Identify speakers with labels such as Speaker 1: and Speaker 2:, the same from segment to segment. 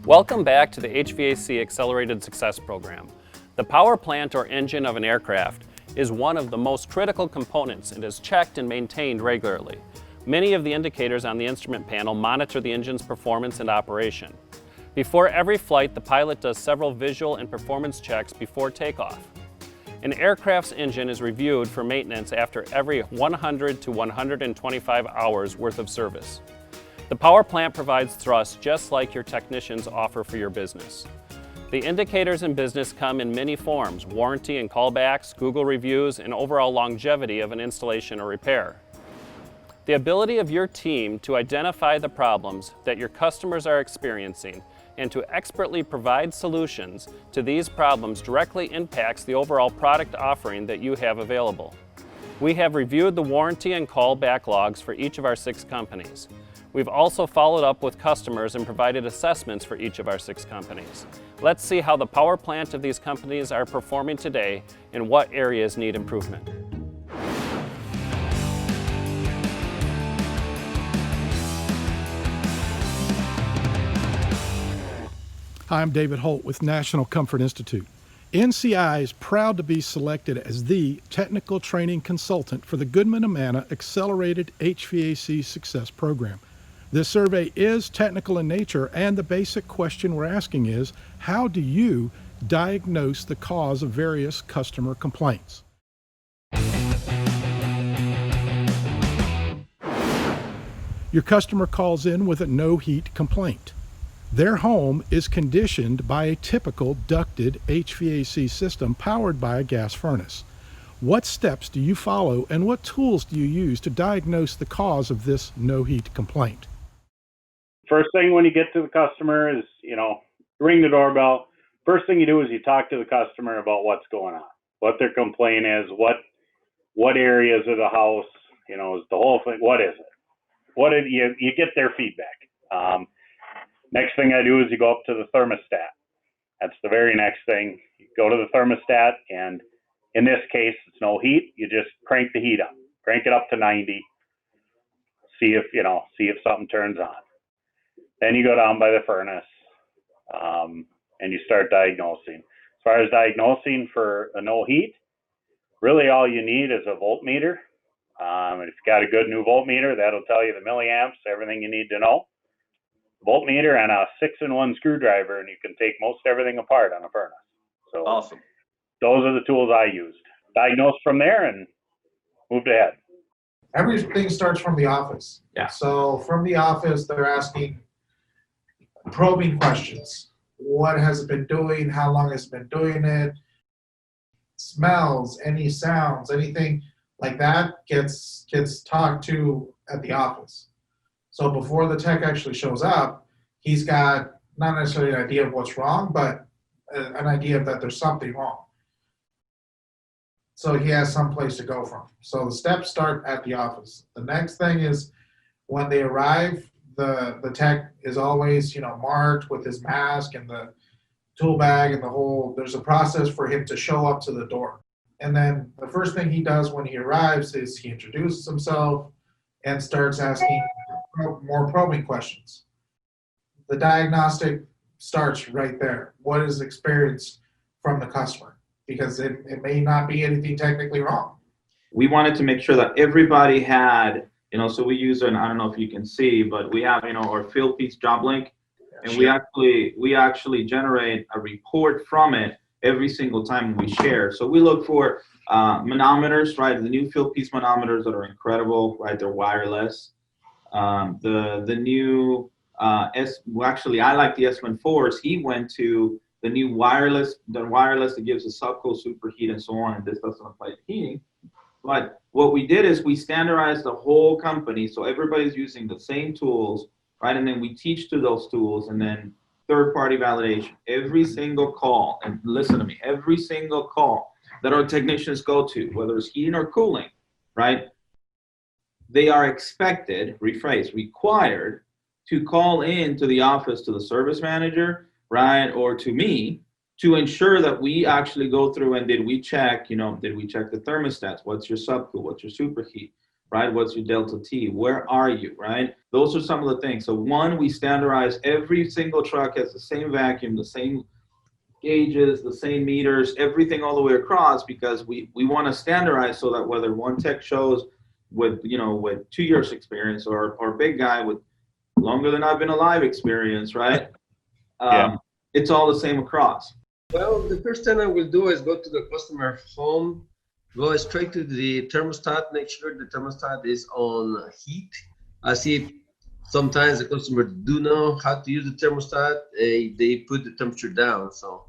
Speaker 1: Welcome back to the HVAC Accelerated Success Program. The power plant or engine of an aircraft is one of the most critical components and is checked and maintained regularly. Many of the indicators on the instrument panel monitor the engine's performance and operation. Before every flight, the pilot does several visual and performance checks before takeoff. An aircraft's engine is reviewed for maintenance after every 100 to 125 hours worth of service. The power plant provides thrust just like your technicians offer for your business. The indicators in business come in many forms: warranty and callbacks, Google reviews, and overall longevity of an installation or repair. The ability of your team to identify the problems that your customers are experiencing and to expertly provide solutions to these problems directly impacts the overall product offering that you have available. We have reviewed the warranty and call backlogs for each of our 6 companies. We've also followed up with customers and provided assessments for each of our 6 companies. Let's see how the power plant of these companies are performing today and what areas need improvement.
Speaker 2: Hi, I'm David Holt with National Comfort Institute. NCI is proud to be selected as the technical training consultant for the Goodman-Amana Accelerated HVAC Success Program. This survey is technical in nature, and the basic question we're asking is, how do you diagnose the cause of various customer complaints? Your customer calls in with a no heat complaint. Their home is conditioned by a typical ducted HVAC system powered by a gas furnace. What steps do you follow and what tools do you use to diagnose the cause of this no heat complaint?
Speaker 3: First thing when you get to the customer is, ring the doorbell. First thing you do is you talk to the customer about what's going on, what their complaint is, what areas of the house, is the whole thing, what is it? You get their feedback. Next thing I do is you go up to the thermostat. That's the very next thing. You go to the thermostat, and in this case, it's no heat. You just crank the heat up, crank it up to 90, see if something turns on. Then you go down by the furnace, and you start diagnosing. As far as diagnosing for a no heat, really all you need is a voltmeter. And if you've got a good new voltmeter, that'll tell you the milliamps, everything you need to know. Voltmeter and a 6-in-1 screwdriver, and you can take most everything apart on a furnace. So
Speaker 4: awesome.
Speaker 3: Those are the tools I used. Diagnosed from there and moved ahead.
Speaker 5: Everything starts from the office.
Speaker 4: Yeah.
Speaker 5: So from the office, they're asking probing questions. What has it been doing? How long has it been doing it? Smells, any sounds, anything like that gets talked to at the office. So before the tech actually shows up, he's got not necessarily an idea of what's wrong, but an idea that there's something wrong. So he has some place to go from. So the steps start at the office. The next thing is when they arrive, the tech is always, marked with his mask and the tool bag and there's a process for him to show up to the door. And then the first thing he does when he arrives is he introduces himself and starts asking more probing questions. The diagnostic starts right there. What is experienced from the customer? Because it may not be anything technically wrong.
Speaker 4: We wanted to make sure that everybody had, so we use I don't know if you can see, but we have, our field piece job link, and we actually generate a report from it every single time we share. So we look for manometers, right? The new field piece manometers that are incredible, right? They're wireless. The new actually I like the S14s. He went to the new wireless that gives a subcool superheat and so on, and this doesn't apply to heating. But what we did is we standardized the whole company, so everybody's using the same tools right? And then we teach to those tools, and then third-party validation. Every single call, and listen to me, every single call that our technicians go to, whether it's heating or cooling, right? They are expected, rephrase, required to call in to the office, to the service manager, right, or to me, to ensure that we actually go through and did we check the thermostats? What's your subcool? What's your superheat? Right? What's your delta T? Where are you? Right? Those are some of the things. So one, we standardize. Every single truck has the same vacuum, the same gauges, the same meters, everything all the way across, because we want to standardize so that whether one tech shows with 2 years experience or big guy with longer than I've been alive experience, right?
Speaker 3: Yeah.
Speaker 4: It's all the same across.
Speaker 6: Well, the first thing I will do is go to the customer home, go straight to the thermostat, make sure the thermostat is on heat. I see sometimes the customer do know how to use the thermostat, they put the temperature down. So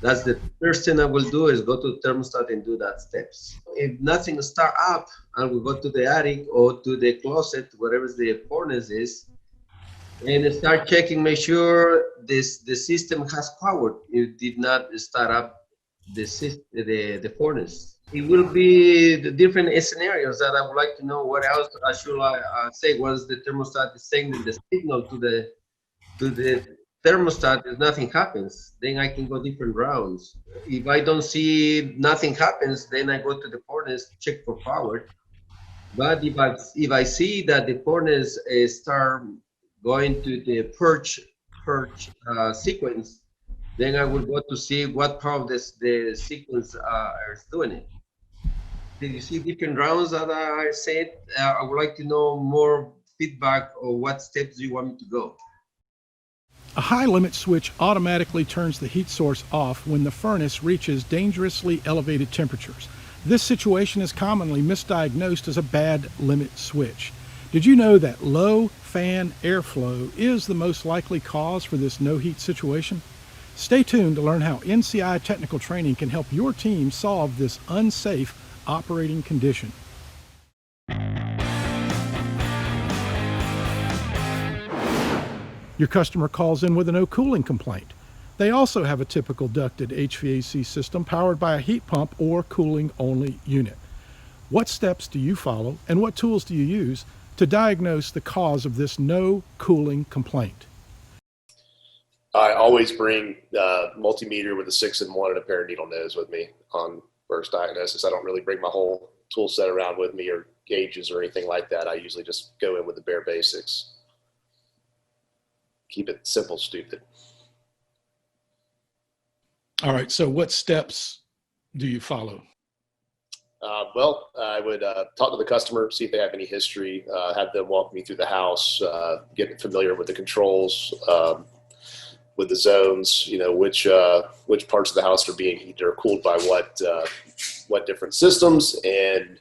Speaker 6: that's the first thing I will do is go to the thermostat and do that steps. If nothing start up, I will go to the attic or to the closet, wherever the furnace is, and start checking, make sure the system has power. It did not start up the furnace. It will be the different scenarios that I would like to know. What else should I say? Once the thermostat is sending the signal to the thermostat, if nothing happens, then I can go different rounds. If I don't see nothing happens, then I go to the furnace, check for power. But if I see that the furnace start going to the purge sequence, then I will go to see what part of the sequence is doing it. Did you see different rounds that I said? I would like to know more feedback or what steps do you want me to go?
Speaker 2: A high limit switch automatically turns the heat source off when the furnace reaches dangerously elevated temperatures. This situation is commonly misdiagnosed as a bad limit switch. Did you know that low fan airflow is the most likely cause for this no heat situation? Stay tuned to learn how NCI technical training can help your team solve this unsafe operating condition. Your customer calls in with a no cooling complaint. They also have a typical ducted HVAC system powered by a heat pump or cooling only unit. What steps do you follow and what tools do you use to diagnose the cause of this no cooling complaint?
Speaker 7: I always bring a multimeter with a 6-in-1 and a pair of needle nose with me on first diagnosis. I don't really bring my whole tool set around with me or gauges or anything like that. I usually just go in with the bare basics. Keep it simple, stupid.
Speaker 2: All right, so what steps do you follow?
Speaker 7: Well, I would talk to the customer, see if they have any history, have them walk me through the house, get familiar with the controls, with the zones, which parts of the house are being heated or cooled by what different systems. And,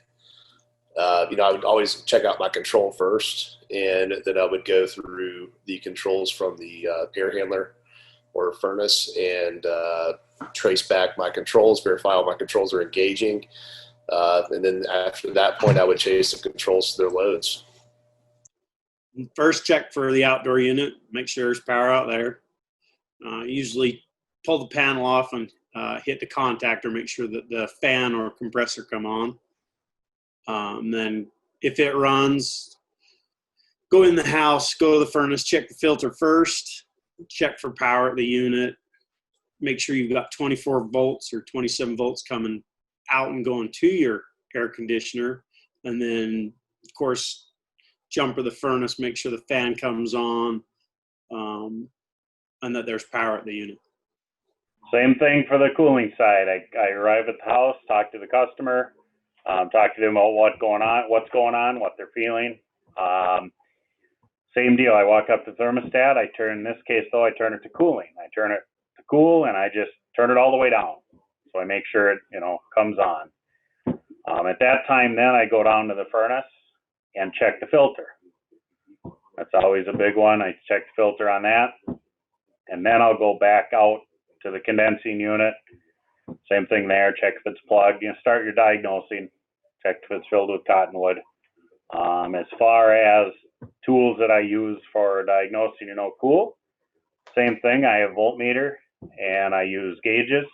Speaker 7: I would always check out my control first, and then I would go through the controls from the air handler or furnace and trace back my controls, verify all my controls are engaging. And then after that point, I would chase the controls to their loads.
Speaker 8: First, check for the outdoor unit, make sure there's power out there. Usually pull the panel off and hit the contactor, make sure that the fan or compressor come on. And then if it runs, go in the house, go to the furnace, check the filter first, check for power at the unit, make sure you've got 24 volts or 27 volts coming out and going to your air conditioner. And then, of course, jumper the furnace, make sure the fan comes on, and that there's power at the unit.
Speaker 3: Same thing for the cooling side. I arrive at the house, talk to the customer, talk to them about what's going on, what they're feeling. Same deal. I walk up to the thermostat. In this case, though, I turn it to cooling. I turn it to cool, and I just turn it all the way down. So I make sure it, comes on. At that time, then I go down to the furnace and check the filter. That's always a big one. I check the filter on that. And then I'll go back out to the condensing unit. Same thing there. Check if it's plugged. Start your diagnosing. Check if it's filled with cottonwood. As far as tools that I use for diagnosing, cool. Same thing. I have voltmeter and I use gauges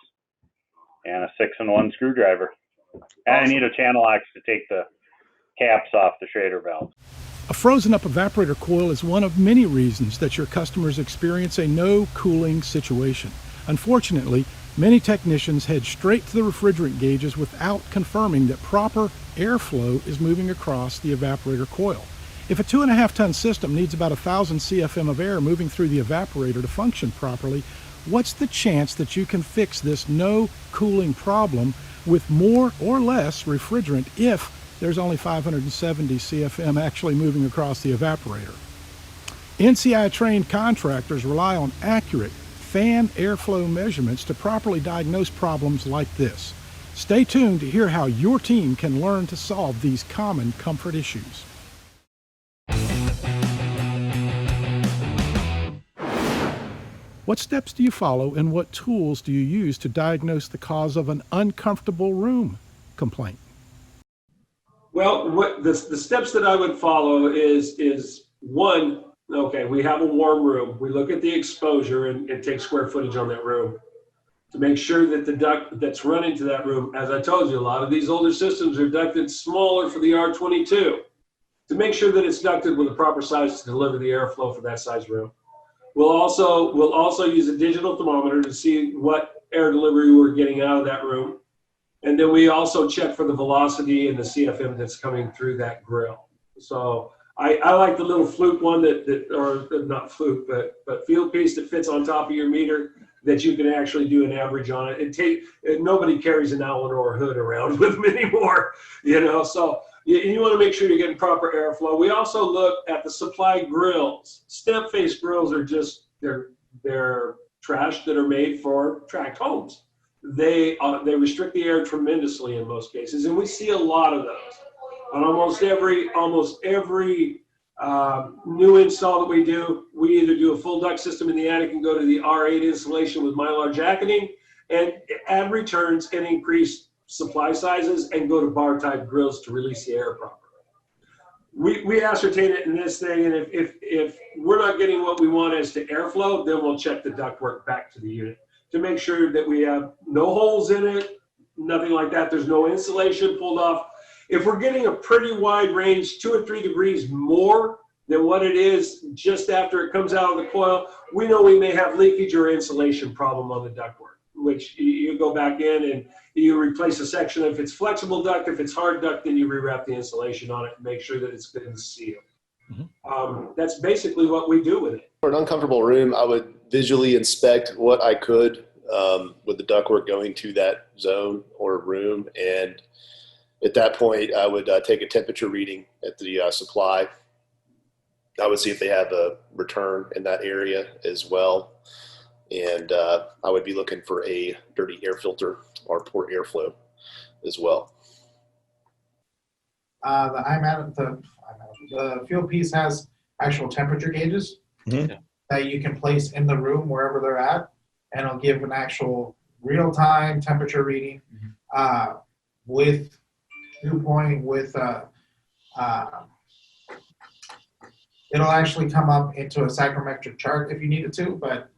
Speaker 3: and a 6-in-1 screwdriver. And I need a channel axe to take the caps off the Schrader valves.
Speaker 2: A frozen up evaporator coil is one of many reasons that your customers experience a no cooling situation. Unfortunately, many technicians head straight to the refrigerant gauges without confirming that proper airflow is moving across the evaporator coil. If a 2.5-ton system needs about 1,000 CFM of air moving through the evaporator to function properly, what's the chance that you can fix this no cooling problem with more or less refrigerant if there's only 570 CFM actually moving across the evaporator? NCI trained contractors rely on accurate fan airflow measurements to properly diagnose problems like this. Stay tuned to hear how your team can learn to solve these common comfort issues. What steps do you follow and what tools do you use to diagnose the cause of an uncomfortable room complaint?
Speaker 9: Well, what the steps that I would follow is one, okay, we have a warm room. We look at the exposure and take square footage on that room to make sure that the duct that's running to that room, as I told you, a lot of these older systems are ducted smaller for the R22, to make sure that it's ducted with the proper size to deliver the airflow for that size room. We'll also use a digital thermometer to see what air delivery we're getting out of that room. And then we also check for the velocity and the CFM that's coming through that grill. So I like the little flute one or not flute, but field piece that fits on top of your meter that you can actually do an average on it. Nobody carries an Allen or a hood around with them anymore, so you want to make sure you're getting proper airflow. We also look at the supply grills. Stamp face grills are just, they're trash that are made for tract homes. They restrict the air tremendously in most cases, and we see a lot of those. On almost every new install that we do, we either do a full duct system in the attic and go to the R8 insulation with Mylar jacketing and add returns and increase supply sizes and go to bar type grills to release the air properly. We ascertain it in this thing, and if we're not getting what we want as to airflow, then we'll check the ductwork back to the unit to make sure that we have no holes in it, nothing like that. There's no insulation pulled off. If we're getting a pretty wide range, 2 or 3 degrees more than what it is just after it comes out of the coil, we know we may have leakage or insulation problem on the ductwork, which you go back in and you replace a section. If it's flexible duct, if it's hard duct, then you rewrap the insulation on it and make sure that it's good and sealed. Mm-hmm. That's basically what we do with it.
Speaker 7: For an uncomfortable room, I would visually inspect what I could with the ductwork going to that zone or room. And at that point, I would take a temperature reading at the supply. I would see if they have a return in that area as well. And I would be looking for a dirty air filter or poor airflow as well.
Speaker 5: The field piece has actual temperature gauges that you can place in the room wherever they're at, and it'll give an actual real-time temperature reading with dew point, it'll actually come up into a psychrometric chart if you need it to, but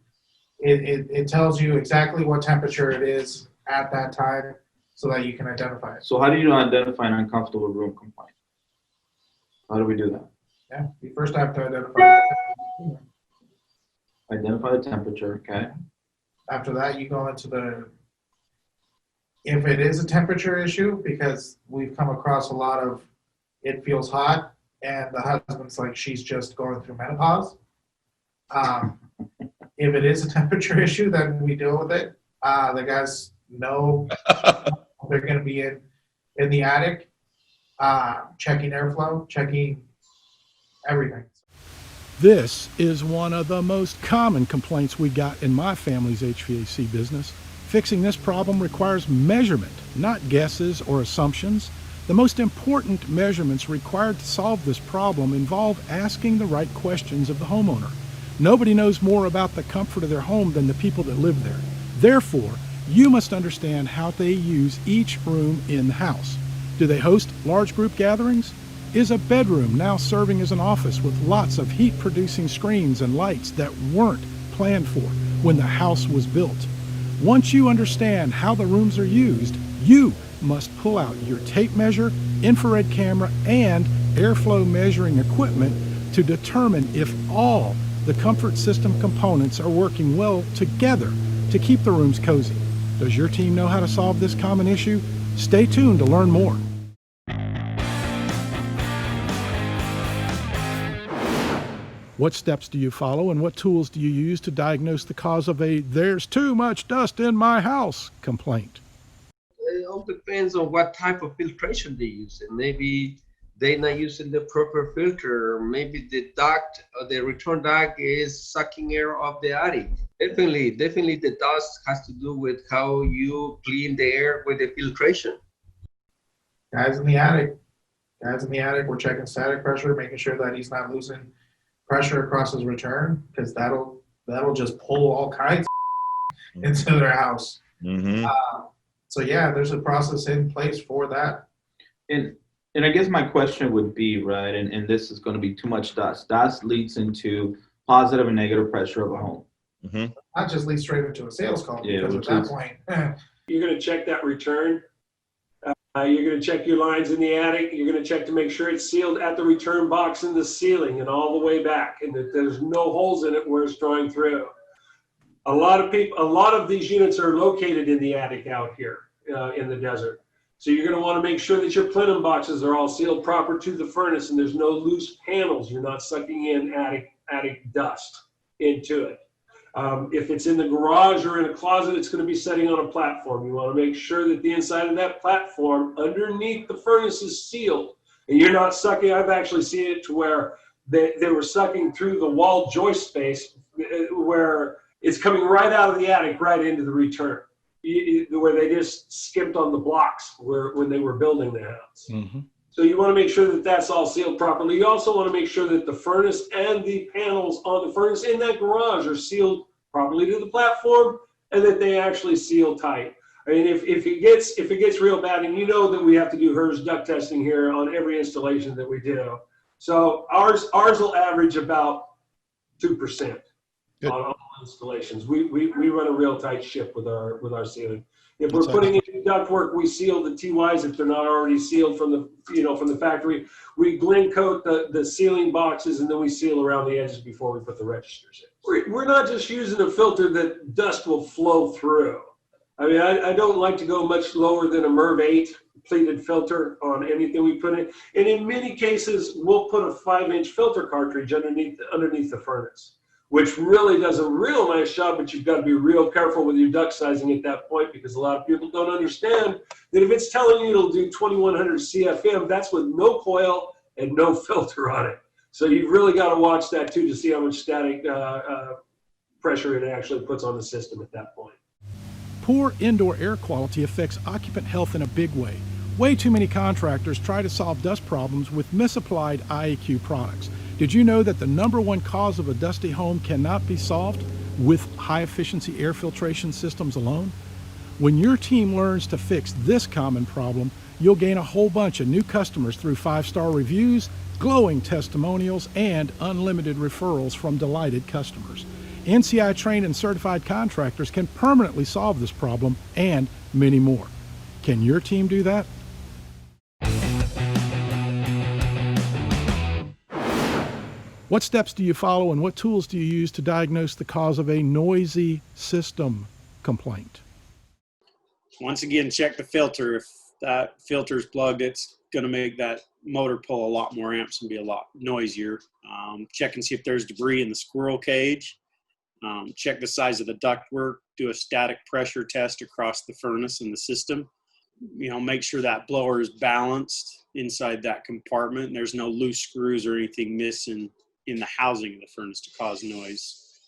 Speaker 5: it tells you exactly what temperature it is at that time so that you can identify it.
Speaker 4: So how do you identify an uncomfortable room complaint? How do we do that?
Speaker 5: Yeah, you first have to
Speaker 4: Identify the temperature, okay.
Speaker 5: After that, you go into if it is a temperature issue, because we've come across a lot of it feels hot and the husband's like she's just going through menopause. If it is a temperature issue, then we deal with it. The guys know they're going to be in the attic, checking airflow, checking everything.
Speaker 2: This is one of the most common complaints we got in my family's HVAC business. Fixing this problem requires measurement, not guesses or assumptions. The most important measurements required to solve this problem involve asking the right questions of the homeowner. Nobody knows more about the comfort of their home than the people that live there. Therefore, you must understand how they use each room in the house. Do they host large group gatherings? is a bedroom now serving as an office with lots of heat-producing screens and lights that weren't planned for when the house was built. Once you understand how the rooms are used, you must pull out your tape measure, infrared camera, and airflow measuring equipment to determine if all the comfort system components are working well together to keep the rooms cozy. Does your team know how to solve this common issue? Stay tuned to learn more. What steps do you follow and what tools do you use to diagnose the cause of a "there's too much dust in my house" complaint?
Speaker 6: It all depends on what type of filtration they use. And maybe they're not using the proper filter, or maybe the duct or the return duct is sucking air off the attic. Definitely the dust has to do with how you clean the air with the filtration.
Speaker 5: Guys in the attic, we're checking static pressure, making sure that he's not losing pressure across his return, because that'll just pull all kinds of into their house.
Speaker 10: Mm-hmm.
Speaker 5: So yeah, there's a process in place for that.
Speaker 4: And I guess my question would be, right, and this is going to be too much dust. Dust leads into positive and negative pressure of a home.
Speaker 10: Mm-hmm.
Speaker 5: Not just lead straight into a sales call, because at that point,
Speaker 9: You're going to check that return. You're going to check your lines in the attic. You're going to check to make sure it's sealed at the return box in the ceiling and all the way back, and that there's no holes in it where it's drawing through. A lot of these units are located in the attic out here in the desert. So you're going to want to make sure that your plenum boxes are all sealed proper to the furnace and there's no loose panels. You're not sucking in attic dust into it. If it's in the garage or in a closet, it's going to be setting on a platform. You want to make sure that the inside of that platform underneath the furnace is sealed. And you're not sucking. I've actually seen it to where they were sucking through the wall joist space where it's coming right out of the attic right into the return, where they just skipped on the blocks when they were building the house.
Speaker 2: Mm-hmm.
Speaker 9: So you want to make sure that that's all sealed properly. You also want to make sure that the furnace and the panels on the furnace in that garage are sealed properly to the platform and that they actually seal tight. I mean, if it gets real bad, and you know that we have to do HERS duct testing here on every installation that we do. So ours will average about 2% on all installations. We run a real tight ship with our sealing. If we're putting in ductwork, we seal the TYs if they're not already sealed from the factory. We Glen coat the sealing boxes and then we seal around the edges before we put the registers in. We're not just using a filter that dust will flow through. I mean, I don't like to go much lower than a MERV 8 pleated filter on anything we put in. And in many cases, we'll put a 5-inch filter cartridge underneath the furnace, which really does a real nice job, but you've got to be real careful with your duct sizing at that point, because a lot of people don't understand that if it's telling you it'll do 2100 CFM, that's with no coil and no filter on it. So you've really got to watch that too to see how much static pressure it actually puts on the system at that point.
Speaker 2: Poor indoor air quality affects occupant health in a big way. Way too many contractors try to solve dust problems with misapplied IAQ products. Did you know that the #1 cause of a dusty home cannot be solved with high-efficiency air filtration systems alone? When your team learns to fix this common problem, you'll gain a whole bunch of new customers through 5-star reviews, glowing testimonials, and unlimited referrals from delighted customers. NCI trained and certified contractors can permanently solve this problem and many more. Can your team do that? What steps do you follow and what tools do you use to diagnose the cause of a noisy system complaint?
Speaker 8: Once again, check the filter. If that filter is plugged, it's going to make that motor pull a lot more amps and be a lot noisier. Check and see if there's debris in the squirrel cage. Check the size of the ductwork. Do a static pressure test across the furnace and the system. Make sure that blower is balanced inside that compartment and there's no loose screws or anything missing in the housing of the furnace to cause noise.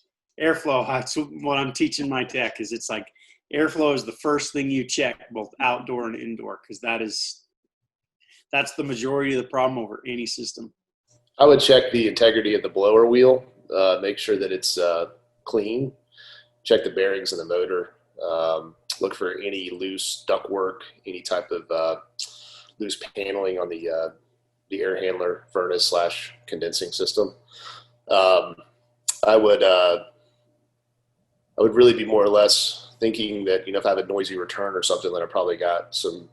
Speaker 8: Airflow, that's what I'm teaching my tech, is it's like airflow is the first thing you check, both outdoor and indoor, because that's the majority of the problem over any system.
Speaker 7: I would check the integrity of the blower wheel, make sure that it's clean, check the bearings in the motor, look for any loose ductwork, any type of loose paneling on the the air handler furnace slash condensing system. I would really be more or less thinking that, if I have a noisy return or something, then I probably got some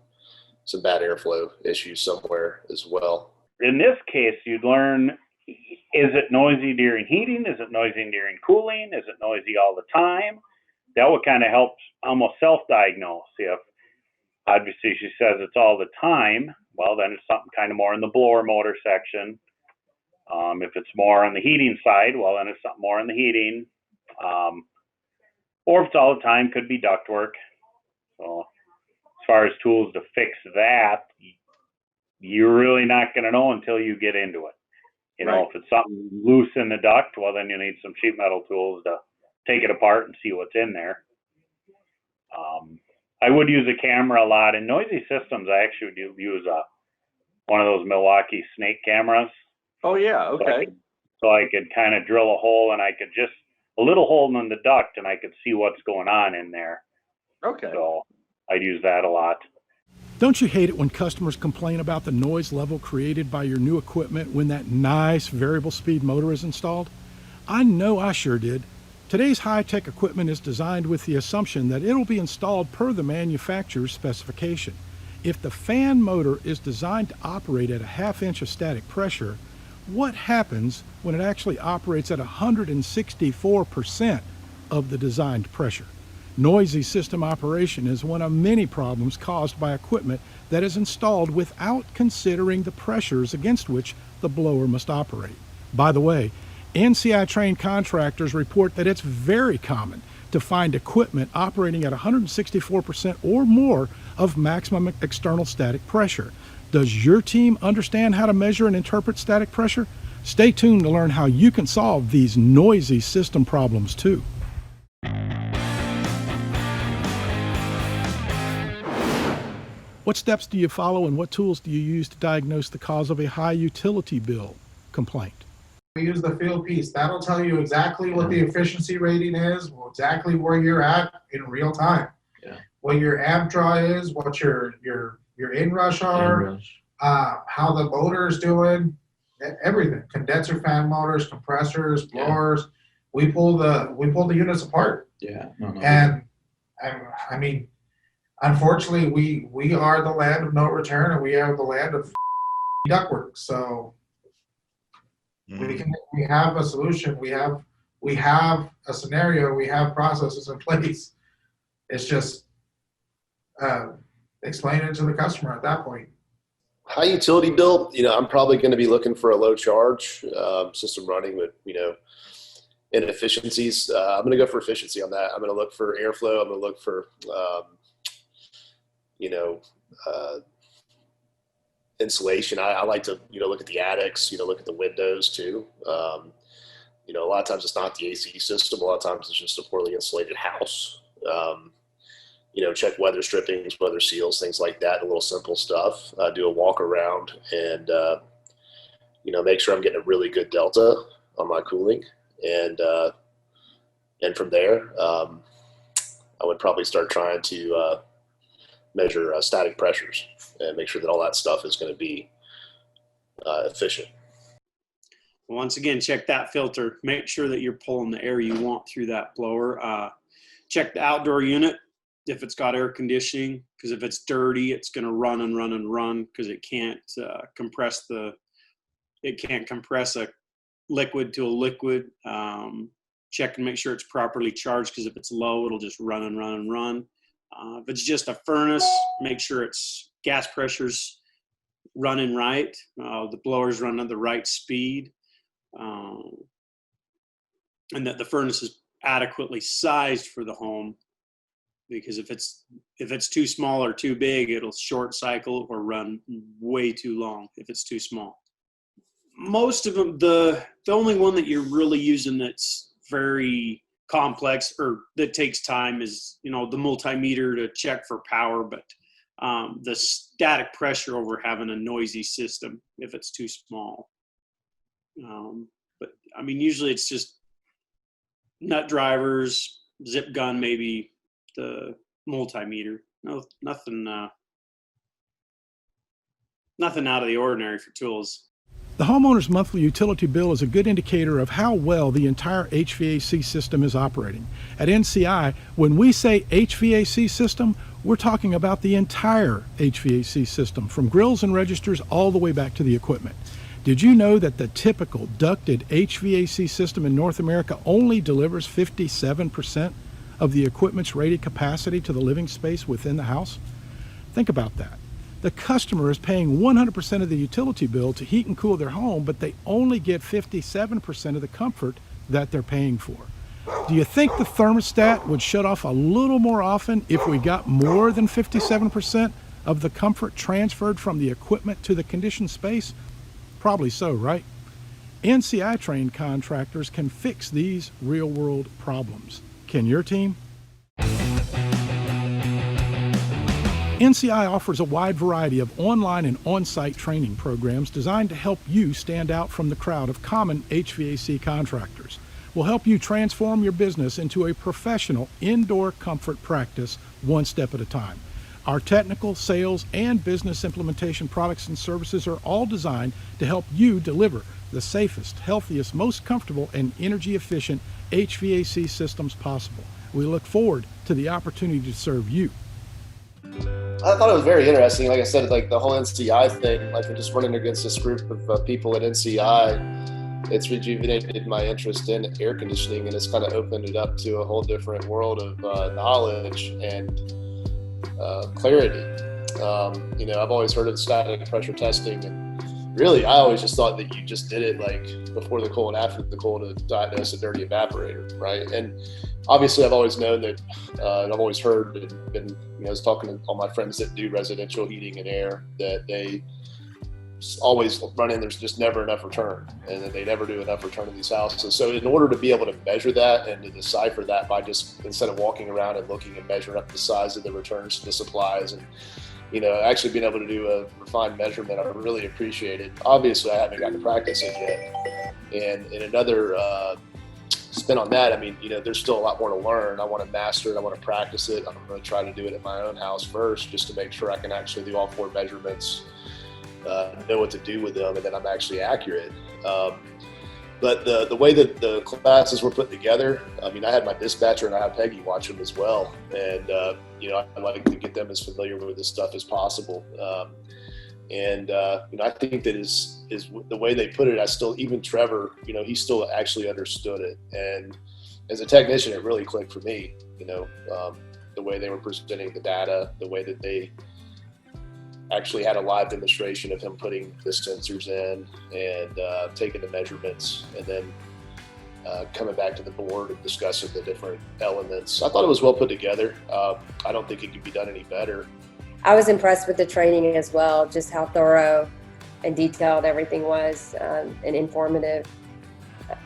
Speaker 7: bad airflow issues somewhere as well.
Speaker 3: In this case, you'd learn, is it noisy during heating? Is it noisy during cooling? Is it noisy all the time? That would kind of help almost self-diagnose. If obviously she says it's all the time, well, then it's something kind of more in the blower motor section. If it's more on the heating side, well, then it's something more in the heating. Or if it's all the time, could be ductwork. So as far as tools to fix that, you're really not going to know until you get into it.
Speaker 1: Right.
Speaker 3: If it's something loose in the duct, well, then you need some sheet metal tools to take it apart and see what's in there. I would use a camera a lot. In noisy systems, I actually do use one of those Milwaukee snake cameras.
Speaker 1: Oh, yeah. Okay.
Speaker 3: So I could kind of drill a hole, and I could just a little hole in the duct, and I could see what's going on in there.
Speaker 1: Okay.
Speaker 3: So I'd use that a lot.
Speaker 2: Don't you hate it when customers complain about the noise level created by your new equipment when that nice variable speed motor is installed? I know I sure did. Today's high-tech equipment is designed with the assumption that it'll be installed per the manufacturer's specification. If the fan motor is designed to operate at a half-inch of static pressure, what happens when it actually operates at 164% of the designed pressure? Noisy system operation is one of many problems caused by equipment that is installed without considering the pressures against which the blower must operate. By the way, NCI-trained contractors report that it's very common to find equipment operating at 164% or more of maximum external static pressure. Does your team understand how to measure and interpret static pressure? Stay tuned to learn how you can solve these noisy system problems too. What steps do you follow and what tools do you use to diagnose the cause of a high utility bill complaint?
Speaker 5: We use the field piece. That'll tell you exactly what the efficiency rating is, exactly where you're at in real time.
Speaker 4: Yeah.
Speaker 5: What your amp draw is, what your inrush are, how the motor's doing, everything. Condenser fan motors, compressors, blowers. We pull the units apart.
Speaker 4: Yeah.
Speaker 5: And I mean, unfortunately, we are the land of no return, and we are the land of ductwork. So we have a solution. We have a scenario. We have processes in place. It's just explain it to the customer at that point.
Speaker 7: High utility bill, I'm probably going to be looking for a low charge system running with, inefficiencies. I'm going to go for efficiency on that. I'm going to look for airflow. I'm going to look for, insulation. I like to, look at the attics, look at the windows too. A lot of times it's not the AC system. A lot of times it's just a poorly insulated house. Check weather strippings, weather seals, things like that, the little simple stuff. Do a walk around and, make sure I'm getting a really good delta on my cooling. And from there, I would probably start trying to measure static pressures and make sure that all that stuff is going to be efficient.
Speaker 8: Once again, check that filter. Make sure that you're pulling the air you want through that blower. Check the outdoor unit if it's got air conditioning, because if it's dirty, it's going to run and run and run because it can't compress a liquid to a liquid. Check and make sure it's properly charged, because if it's low, it'll just run and run and run. If it's just a furnace, make sure its gas pressure's running right. The blower's running at the right speed. And that the furnace is adequately sized for the home, because if it's too small or too big, it'll short cycle or run way too long if it's too small. Most of them, the only one that you're really using that's very complex or that takes time is, the multimeter to check for power, but the static pressure over having a noisy system if it's too small. But I mean, usually it's just nut drivers, zip gun, maybe the multimeter. No, nothing nothing out of the ordinary for tools.
Speaker 2: The homeowner's monthly utility bill is a good indicator of how well the entire HVAC system is operating. At NCI, when we say HVAC system, we're talking about the entire HVAC system, from grills and registers all the way back to the equipment. Did you know that the typical ducted HVAC system in North America only delivers 57% of the equipment's rated capacity to the living space within the house? Think about that. The customer is paying 100% of the utility bill to heat and cool their home, but they only get 57% of the comfort that they're paying for. Do you think the thermostat would shut off a little more often if we got more than 57% of the comfort transferred from the equipment to the conditioned space? Probably so, right? NCI trained contractors can fix these real-world problems. Can your team? NCI offers a wide variety of online and on-site training programs designed to help you stand out from the crowd of common HVAC contractors. We'll help you transform your business into a professional indoor comfort practice one step at a time. Our technical, sales, and business implementation products and services are all designed to help you deliver the safest, healthiest, most comfortable, and energy-efficient HVAC systems possible. We look forward to the opportunity to serve you.
Speaker 7: I thought it was very interesting. Like I said, like the whole NCI thing, like just running against this group of people at NCI, it's rejuvenated my interest in air conditioning, and it's kind of opened it up to a whole different world of knowledge and clarity. I've always heard of static pressure testing, and really, I always just thought that you just did it like before the cold and after the cold to diagnose a dirty evaporator, right? And obviously, I've always known that, and I've always heard and been, I was talking to all my friends that do residential heating and air, that they always run in, there's just never enough return, and that they never do enough return in these houses. So in order to be able to measure that and to decipher that by just, instead of walking around and looking and measuring up the size of the returns to the supplies and, actually being able to do a refined measurement, I really appreciate it. Obviously, I haven't gotten to practice it yet. And in another spin on that, there's still a lot more to learn. I want to master it. I want to practice it. I'm going to try to do it at my own house first, just to make sure I can actually do all 4 measurements, know what to do with them, and then I'm actually accurate. But the way that the classes were put together, I had my dispatcher and I had Peggy watch them as well. And, I like to get them as familiar with this stuff as possible. I think that is the way they put it. Even Trevor, he still actually understood it. And as a technician, it really clicked for me, the way they were presenting the data, the way that they actually had a live demonstration of him putting the sensors in and taking the measurements, and then coming back to the board and discussing the different elements. I thought it was well put together. I don't think it could be done any better.
Speaker 10: I was impressed with the training as well, just how thorough and detailed everything was, and informative.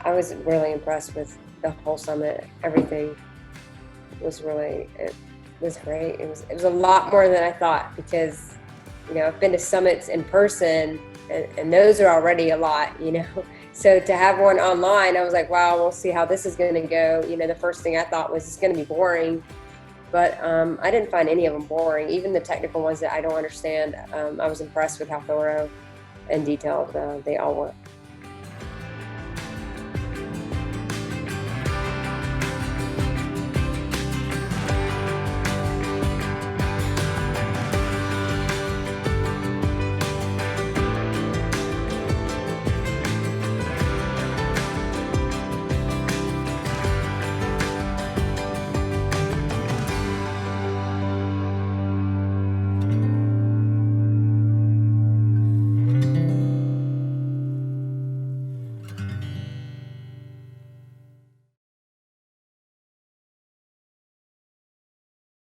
Speaker 10: I was really impressed with the whole summit. Everything was great. It was a lot more than I thought, because I've been to summits in person, and those are already a lot, So to have one online, I was like, wow, we'll see how this is going to go. The first thing I thought was it's going to be boring, but I didn't find any of them boring. Even the technical ones that I don't understand, I was impressed with how thorough and detailed they all were.